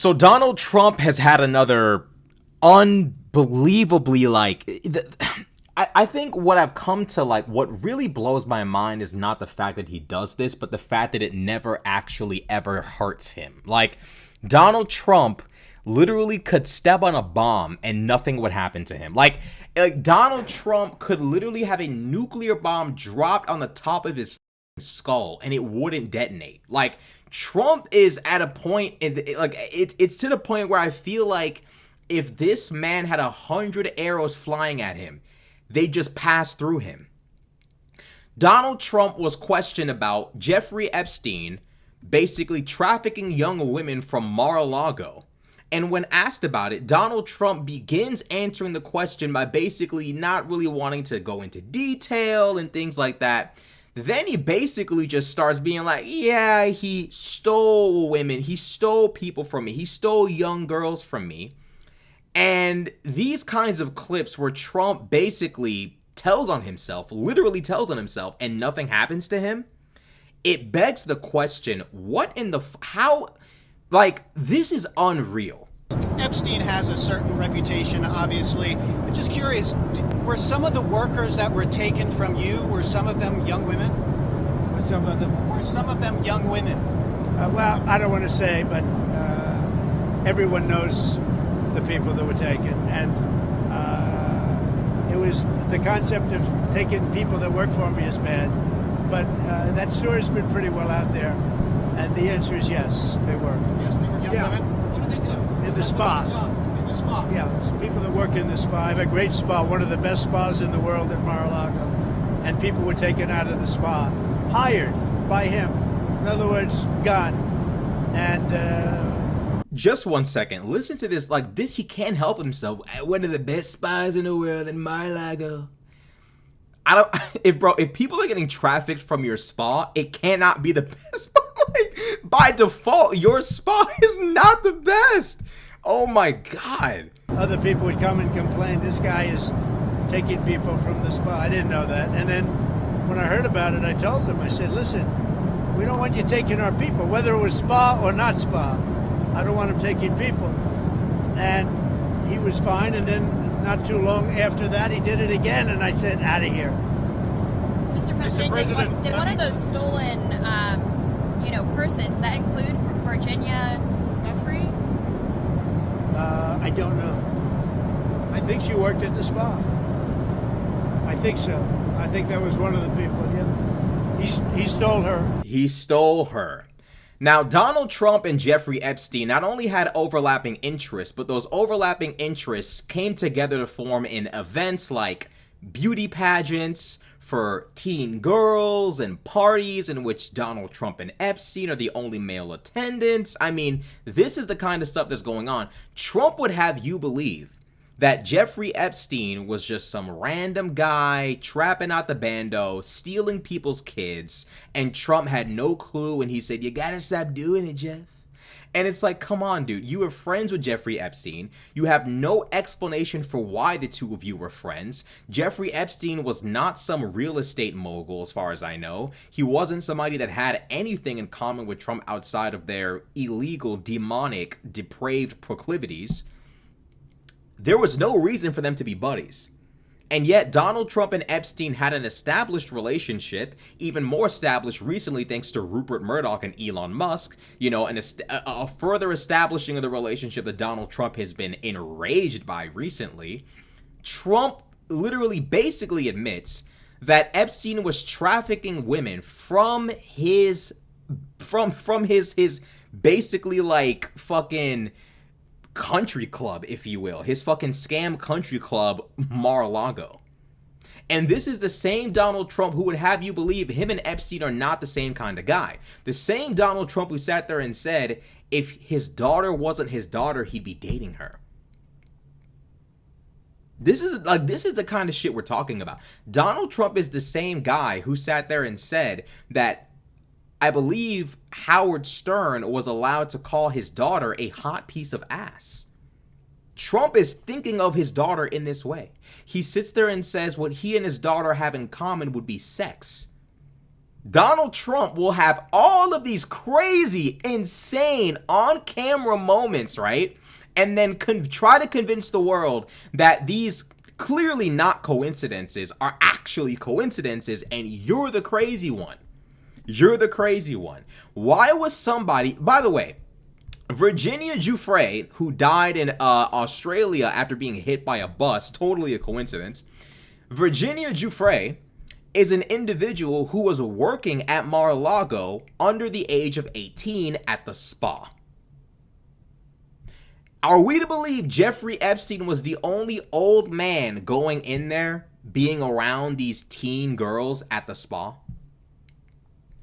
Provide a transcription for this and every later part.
So Donald Trump has had another unbelievably I think what I've come to what really blows my mind is not the fact that he does this, but the fact that it never actually ever hurts him. Like, Donald Trump literally could step on a bomb and nothing would happen to him. Like Donald Trump could literally have a nuclear bomb dropped on the top of his skull and it wouldn't detonate. Like, Trump is at a point it's to the point where I feel like if this man had 100 arrows flying at him, they just pass through him. Donald Trump was questioned about Jeffrey Epstein basically trafficking young women from Mar-A-Lago. And when asked about it, Donald Trump begins answering the question by basically not really wanting to go into detail and things like that. Then he basically just starts being like, yeah, he stole women. He stole people from me. He stole young girls from me. And these kinds of clips where Trump basically tells on himself, literally tells on himself, and nothing happens to him, it begs the question, what in the, this is unreal. Epstein has a certain reputation, obviously. I'm just curious, were some of the workers that were taken from you, were some of them young women? Were some of them young women? Well, I don't want to say, but everyone knows the people that were taken. And it was the concept of taking people that work for me is bad. But that story's been pretty well out there. And the answer is yes, they were. Yes, they were young women? What did they do? In the spa. In the spa? Yeah, people that work in the spa. I have a great spa, one of the best spas in the world at Mar-A-Lago. And people were taken out of the spa, hired by him. In other words, gone. And just one second. Listen to this. Like this, he can't help himself. One of the best spas in the world in Mar-A-Lago. If people are getting trafficked from your spa, it cannot be the best spa. Like, by default, your spa is not the best. Oh my God. Other people would come and complain, this guy is taking people from the spa. I didn't know that. And then when I heard about it, I told them, I said, listen, we don't want you taking our people, whether it was spa or not spa. I don't want him taking people. And he was fine. And then not too long after that, he did it again. And I said, out of here. Mr. President, did one of those stolen, persons, that include Virginia Jeffrey? I don't know. I think she worked at the spa. I think so. I think that was one of the people. Yeah. He stole her. He stole her. Now, Donald Trump and Jeffrey Epstein not only had overlapping interests, but those overlapping interests came together to form in events like beauty pageants for teen girls and parties in which Donald Trump and Epstein are the only male attendants. I mean, this is the kind of stuff that's going on. Trump would have you believe that Jeffrey Epstein was just some random guy trapping out the bando, stealing people's kids, and Trump had no clue, and he said, you gotta stop doing it, Jeff. And it's like, come on, dude. You were friends with Jeffrey Epstein. You have no explanation for why the two of you were friends. Jeffrey Epstein was not some real estate mogul, as far as I know. He wasn't somebody that had anything in common with Trump outside of their illegal, demonic, depraved proclivities. There was no reason for them to be buddies. And yet, Donald Trump and Epstein had an established relationship, even more established recently thanks to Rupert Murdoch and Elon Musk, a further establishing of the relationship that Donald Trump has been enraged by recently. Trump literally basically admits that Epstein was trafficking women from his basically like fucking country club, if you will, his fucking scam country club, Mar-A-Lago. And this is the same Donald Trump who would have you believe him and Epstein are not the same kind of guy. The same Donald Trump who sat there and said if his daughter wasn't his daughter, he'd be dating her. This is the kind of shit we're talking about. Donald Trump is the same guy who sat there and said that I believe Howard Stern was allowed to call his daughter a hot piece of ass. Trump is thinking of his daughter in this way. He sits there and says what he and his daughter have in common would be sex. Donald Trump will have all of these crazy, insane, on-camera moments, right? And then try to convince the world that these clearly not coincidences are actually coincidences, and you're the crazy one. You're the crazy one. Why was somebody, by the way, Virginia Giuffre, who died in Australia after being hit by a bus, totally a coincidence. Virginia Giuffre is an individual who was working at Mar-A-Lago under the age of 18 at the spa. Are we to believe Jeffrey Epstein was the only old man going in there, being around these teen girls at the spa?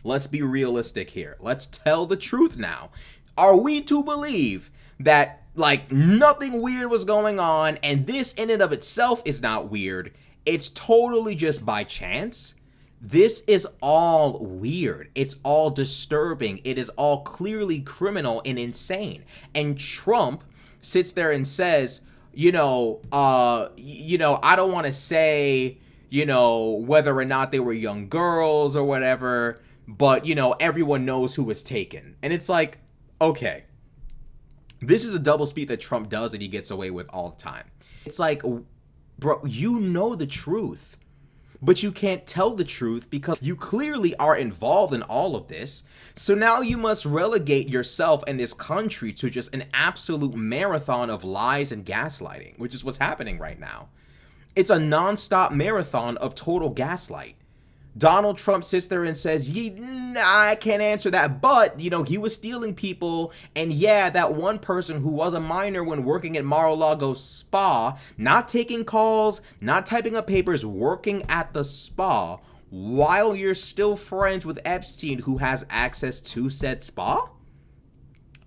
Let's be realistic here. Let's tell the truth now. Are we to believe that, like, nothing weird was going on, and this in and of itself is not weird? It's totally just by chance. This is all weird. It's all disturbing. It is all clearly criminal and insane. And Trump sits there and says, I don't want to say, whether or not they were young girls or whatever, but, everyone knows who was taken. And it's like, okay, this is a doublespeak that Trump does and he gets away with all the time. It's like, bro, you know the truth, but you can't tell the truth because you clearly are involved in all of this. So now you must relegate yourself and this country to just an absolute marathon of lies and gaslighting, which is what's happening right now. It's a nonstop marathon of total gaslight. Donald Trump sits there and says, I can't answer that, but, he was stealing people, and yeah, that one person who was a minor when working at Mar-A-Lago spa, not taking calls, not typing up papers, working at the spa, while you're still friends with Epstein, who has access to said spa?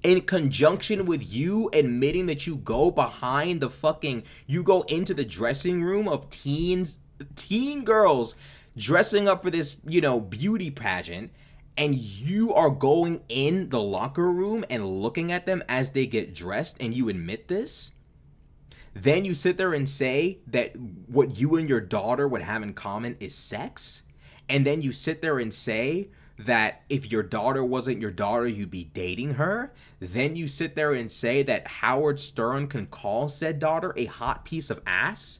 In conjunction with you admitting that you go you go into the dressing room of teen girls, dressing up for this, beauty pageant, and you are going in the locker room and looking at them as they get dressed, and you admit this? Then you sit there and say that what you and your daughter would have in common is sex? And then you sit there and say that if your daughter wasn't your daughter, you'd be dating her? Then you sit there and say that Howard Stern can call said daughter a hot piece of ass?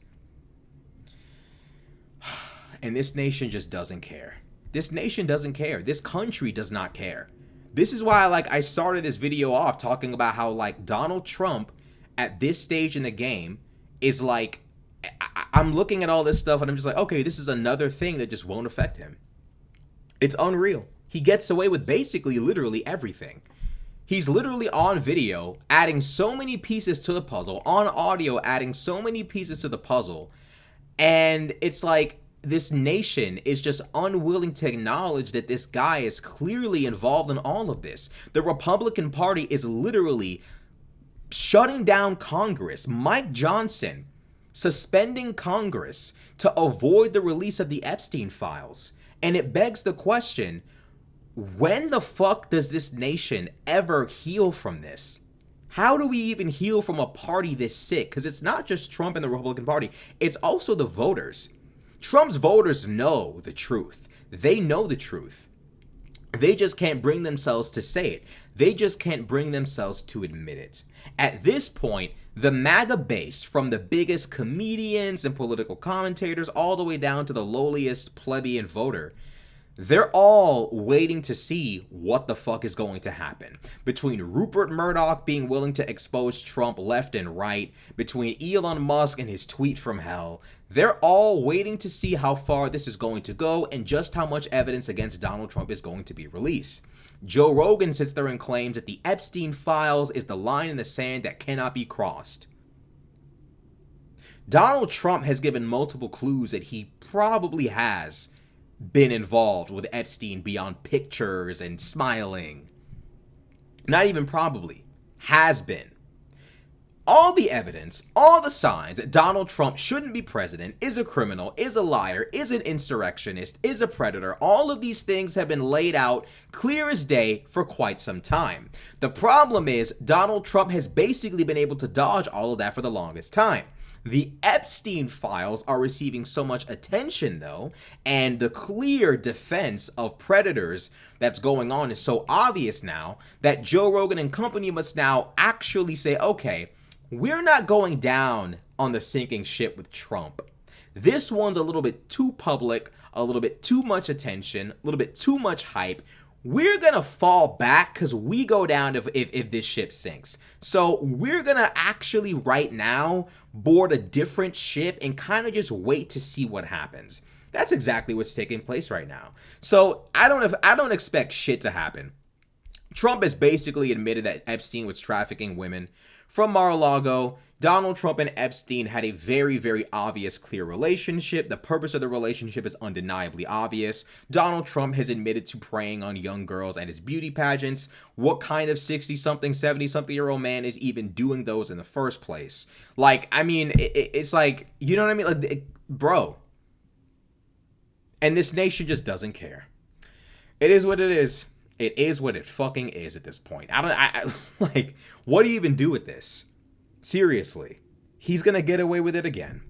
And this nation just doesn't care. This nation doesn't care. This country does not care. This is why, I started this video off talking about how, Donald Trump at this stage in the game is I'm looking at all this stuff and I'm just like, okay, this is another thing that just won't affect him. It's unreal. He gets away with basically literally everything. He's literally on video adding so many pieces to the puzzle, on audio adding so many pieces to the puzzle, and it's like, this nation is just unwilling to acknowledge that this guy is clearly involved in all of this. The Republican Party is literally shutting down Congress. Mike Johnson suspending Congress to avoid the release of the Epstein files. And it begs the question, when the fuck does this nation ever heal from this? How do we even heal from a party this sick? Because it's not just Trump and the Republican Party. It's also the voters. Trump's voters know the truth. They know the truth. They just can't bring themselves to say it. They just can't bring themselves to admit it. At this point, the MAGA base, from the biggest comedians and political commentators all the way down to the lowliest plebeian voter, they're all waiting to see what the fuck is going to happen. Between Rupert Murdoch being willing to expose Trump left and right, between Elon Musk and his tweet from hell, they're all waiting to see how far this is going to go and just how much evidence against Donald Trump is going to be released. Joe Rogan sits there and claims that the Epstein files is the line in the sand that cannot be crossed. Donald Trump has given multiple clues that he probably has been involved with Epstein beyond pictures and smiling. Not even probably. Has been. All the evidence, all the signs that Donald Trump shouldn't be president, is a criminal, is a liar, is an insurrectionist, is a predator. All of these things have been laid out clear as day for quite some time. The problem is Donald Trump has basically been able to dodge all of that for the longest time. The Epstein files are receiving so much attention, though, and the clear defense of predators that's going on is so obvious now that Joe Rogan and company must now actually say, okay, we're not going down on the sinking ship with Trump. This one's a little bit too public, a little bit too much attention, a little bit too much hype. We're gonna fall back because we go down if this ship sinks. So we're gonna actually right now board a different ship and kind of just wait to see what happens. That's exactly what's taking place right now. So I don't expect shit to happen. Trump has basically admitted that Epstein was trafficking women from Mar-A-Lago. Donald Trump and Epstein had a very, very obvious, clear relationship. The purpose of the relationship is undeniably obvious. Donald Trump has admitted to preying on young girls at his beauty pageants. What kind of 60-something, 70-something-year-old man is even doing those in the first place? Like, I mean, it's like, you know what I mean? Like, bro. And this nation just doesn't care. It is what it is. It is what it fucking is at this point. Like, what do you even do with this? Seriously, he's gonna get away with it again.